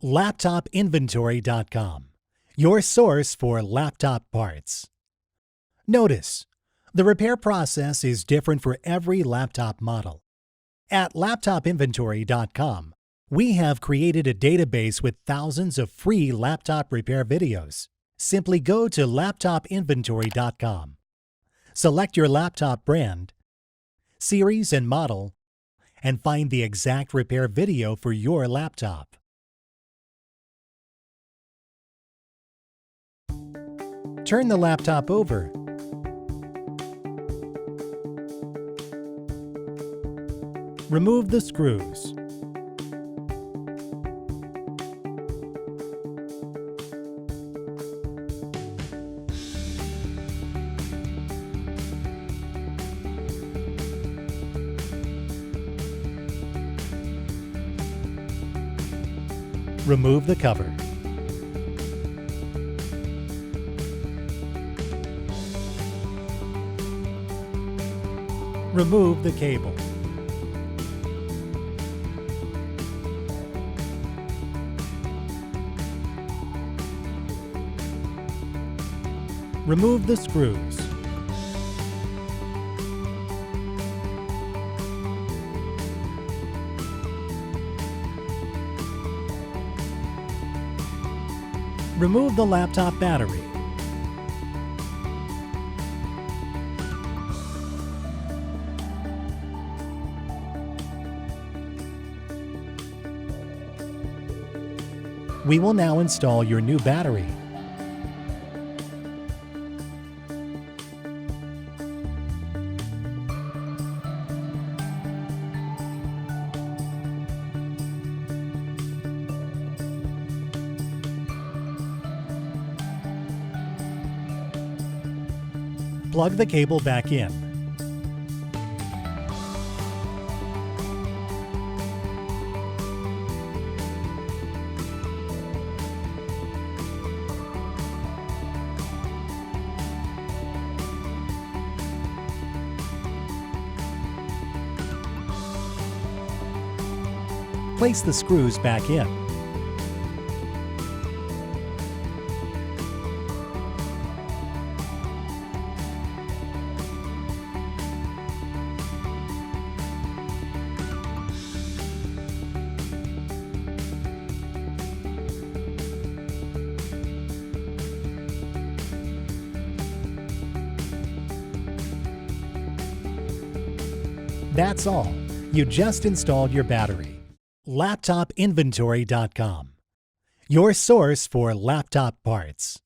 LaptopInventory.com, your source for laptop parts. Notice, the repair process is different for every laptop model. At LaptopInventory.com, we have created a database with thousands of free laptop repair videos. Simply go to LaptopInventory.com. Select your laptop brand, series, and model, and find the exact repair video for your laptop. Turn the laptop over. Remove the screws. Remove the cover. Remove the cable. Remove the screws. Remove the laptop battery. We will now install your new battery. Plug the cable back in. Place the screws back in. That's all. You just installed your battery. LaptopInventory.com, your source for laptop parts.